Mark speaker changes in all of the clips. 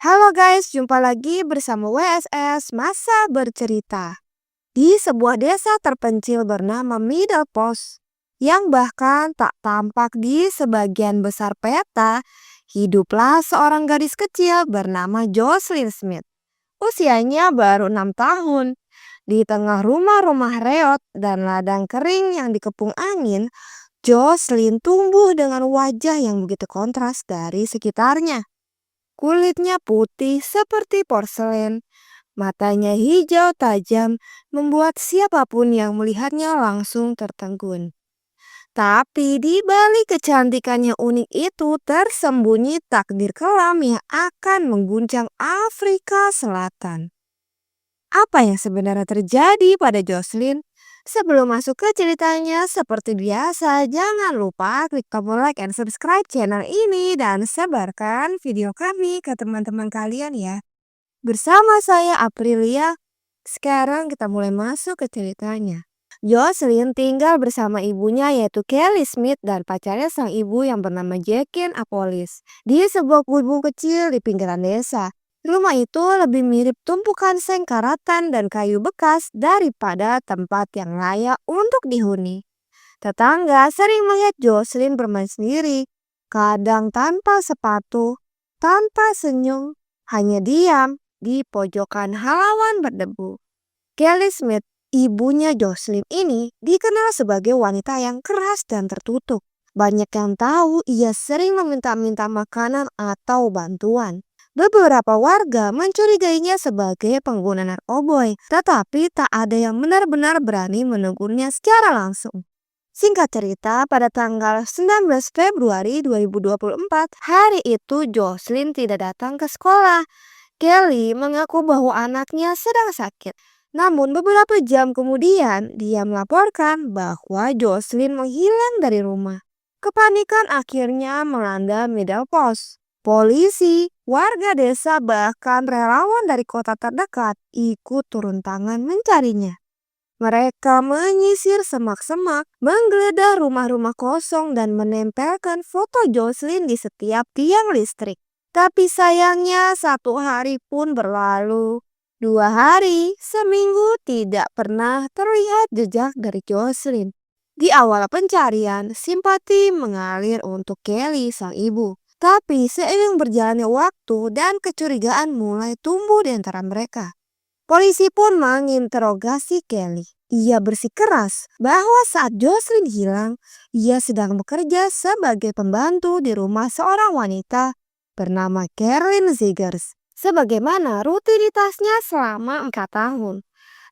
Speaker 1: Halo guys, jumpa lagi bersama WSS Masa Bercerita. Di sebuah desa terpencil bernama Middle Post, yang bahkan tak tampak di sebagian besar peta, hiduplah seorang gadis kecil bernama Jocelyn Smith. Usianya baru 6 tahun. Di tengah rumah-rumah reot dan ladang kering yang dikepung angin, Jocelyn tumbuh dengan wajah yang begitu kontras dari sekitarnya. Kulitnya putih seperti porselen, matanya hijau tajam membuat siapapun yang melihatnya langsung tertegun. Tapi di balik kecantikannya unik itu tersembunyi takdir kelam yang akan mengguncang Afrika Selatan. Apa yang sebenarnya terjadi pada Jocelyn? Sebelum masuk ke ceritanya, seperti biasa, jangan lupa klik tombol like and subscribe channel ini dan sebarkan video kami ke teman-teman kalian ya. Bersama saya Aprilia, sekarang kita mulai masuk ke ceritanya. Jocelyn tinggal bersama ibunya yaitu Kelly Smith dan pacarnya sang ibu yang bernama Jackie Apolis di sebuah gubuk kecil di pinggiran desa. Rumah itu lebih mirip tumpukan seng karatan dan kayu bekas daripada tempat yang layak untuk dihuni. Tetangga sering melihat Jocelyn bermain sendiri, kadang tanpa sepatu, tanpa senyum, hanya diam di pojokan halaman berdebu. Kelly Smith, ibunya Jocelyn ini dikenal sebagai wanita yang keras dan tertutup. Banyak yang tahu ia sering meminta-minta makanan atau bantuan. Beberapa warga mencurigainya sebagai pengguna narkoboy, tetapi tak ada yang benar-benar berani menegurnya secara langsung. Singkat cerita, pada tanggal 19 Februari 2024, hari itu Jocelyn tidak datang ke sekolah. Kelly mengaku bahwa anaknya sedang sakit. Namun beberapa jam kemudian, dia melaporkan bahwa Jocelyn menghilang dari rumah. Kepanikan akhirnya melanda Middle Post. Polisi, warga desa, bahkan relawan dari kota terdekat ikut turun tangan mencarinya. Mereka menyisir semak-semak, menggeledah rumah-rumah kosong dan menempelkan foto Jocelyn di setiap tiang listrik. Tapi sayangnya 1 hari pun berlalu. 2 hari, seminggu tidak pernah terlihat jejak dari Jocelyn. Di awal pencarian, simpati mengalir untuk Kelly sang ibu. Tapi seiring berjalannya waktu dan kecurigaan mulai tumbuh di antara mereka. Polisi pun menginterogasi Kelly. Ia bersikeras bahwa saat Jocelyn hilang, ia sedang bekerja sebagai pembantu di rumah seorang wanita bernama Caroline Zegers. Sebagaimana rutinitasnya selama 4 tahun.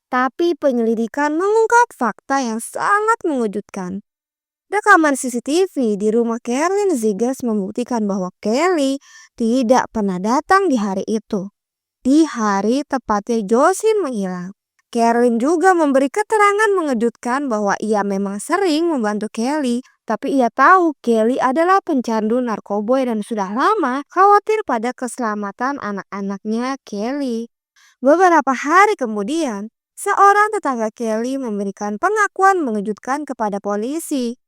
Speaker 1: Tapi penyelidikan mengungkap fakta yang sangat mengejutkan. Rekaman CCTV di rumah Caroline Zegers membuktikan bahwa Kelly tidak pernah datang di hari itu. Di hari tepatnya Jocelyn menghilang. Caroline juga memberi keterangan mengejutkan bahwa ia memang sering membantu Kelly, tapi ia tahu Kelly adalah pencandu narkoboy dan sudah lama khawatir pada keselamatan anak-anaknya Kelly. Beberapa hari kemudian, seorang tetangga Kelly memberikan pengakuan mengejutkan kepada polisi.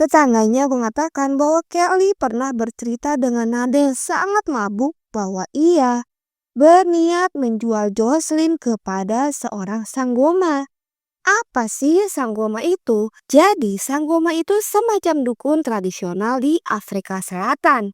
Speaker 1: Tetangganya mengatakan bahwa Kelly pernah bercerita dengan nada yang sangat mabuk bahwa ia berniat menjual Jocelyn kepada seorang sanggoma. Apa sih sanggoma itu? Jadi sanggoma itu semacam dukun tradisional di Afrika Selatan.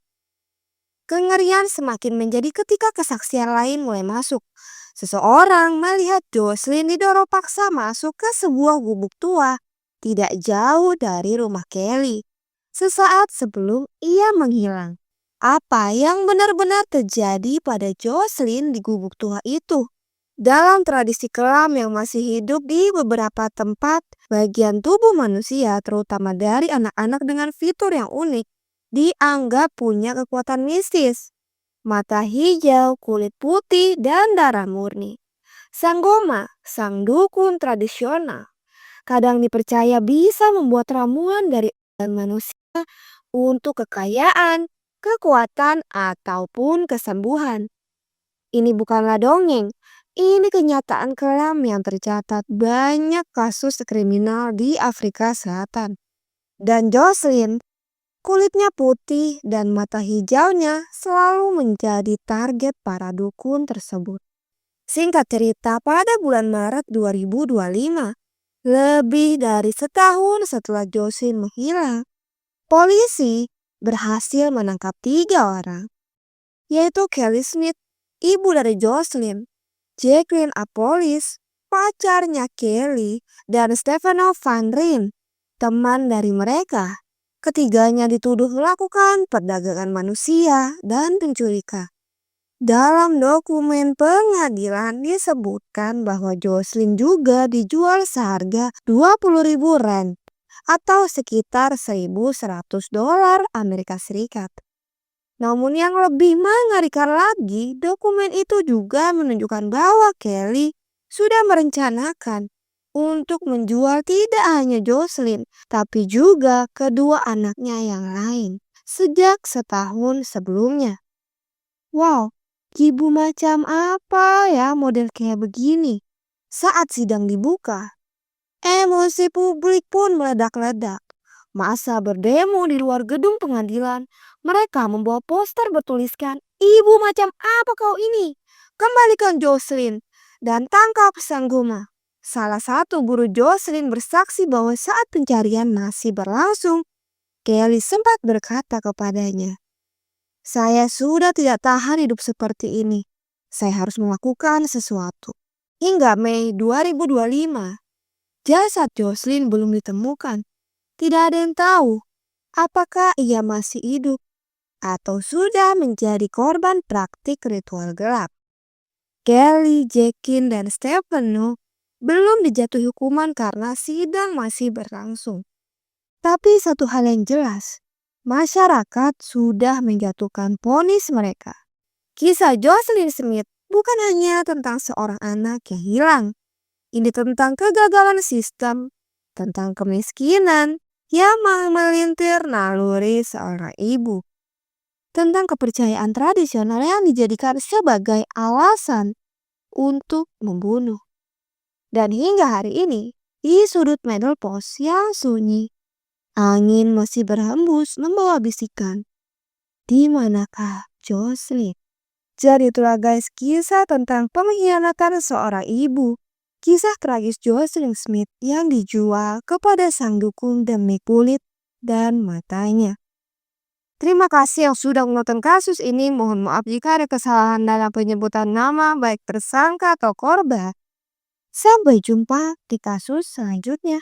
Speaker 1: Kengerian semakin menjadi ketika kesaksian lain mulai masuk. Seseorang melihat Jocelyn didorong paksa masuk ke sebuah gubuk tua tidak jauh dari rumah Kelly. Sesaat sebelum ia menghilang. Apa yang benar-benar terjadi pada Jocelyn di gubuk tua itu? Dalam tradisi kelam yang masih hidup di beberapa tempat, bagian tubuh manusia, terutama dari anak-anak dengan fitur yang unik, dianggap punya kekuatan mistis. Mata hijau, kulit putih, dan darah murni. Sanggoma, sang dukun tradisional, kadang dipercaya bisa membuat ramuan dari organ manusia untuk kekayaan, kekuatan, ataupun kesembuhan. Ini bukanlah dongeng, ini kenyataan kelam yang tercatat banyak kasus kriminal di Afrika Selatan. Dan Jocelyn, Kulitnya putih dan mata hijaunya selalu menjadi target para dukun tersebut. Singkat cerita, pada bulan Maret 2025, lebih dari setahun setelah Jocelyn menghilang, polisi berhasil menangkap 3 orang, yaitu Kelly Smith, ibu dari Jocelyn, Jacqueline Apolis, pacarnya Kelly, dan Stefano Van Ryn, teman dari mereka. Ketiganya dituduh melakukan perdagangan manusia dan penculikan. Dalam dokumen pengadilan disebutkan bahwa Jocelyn juga dijual seharga 20.000 rand atau sekitar $1.100 Amerika Serikat. Namun yang lebih mengerikan lagi, dokumen itu juga menunjukkan bahwa Kelly sudah merencanakan untuk menjual tidak hanya Jocelyn, tapi juga kedua anaknya yang lain sejak setahun sebelumnya. Wow, ibu macam apa ya model kayak begini? Saat sidang dibuka, emosi publik pun meledak-ledak. Masa berdemo di luar gedung pengadilan. Mereka membawa poster bertuliskan, "Ibu macam apa kau ini? Kembalikan Jocelyn dan tangkap sang Guma." Salah satu guru Jocelyn bersaksi bahwa saat pencarian masih berlangsung, Kelly sempat berkata kepadanya, "Saya sudah tidak tahan hidup seperti ini. Saya harus melakukan sesuatu." Hingga Mei 2025, jasad Jocelyn belum ditemukan. Tidak ada yang tahu apakah ia masih hidup atau sudah menjadi korban praktik ritual gelap. Kelly, Jacqueline, dan Stefano belum dijatuhi hukuman karena sidang masih berlangsung. Tapi satu hal yang jelas, masyarakat sudah menjatuhkan vonis mereka. Kisah Jocelyn Smith bukan hanya tentang seorang anak yang hilang. Ini tentang kegagalan sistem, tentang kemiskinan yang melintir naluri seorang ibu, tentang kepercayaan tradisional yang dijadikan sebagai alasan untuk membunuh. Dan hingga hari ini, di sudut middle post yang sunyi, angin masih berhembus membawa bisikan. Di manakah Jocelyn? Jadi itulah guys kisah tentang pengkhianatan seorang ibu. Kisah tragis Jocelyn Smith yang dijual kepada sang dukun demi kulit dan matanya. Terima kasih yang sudah menonton kasus ini. Mohon maaf jika ada kesalahan dalam penyebutan nama baik tersangka atau korban. Sampai jumpa di kasus selanjutnya.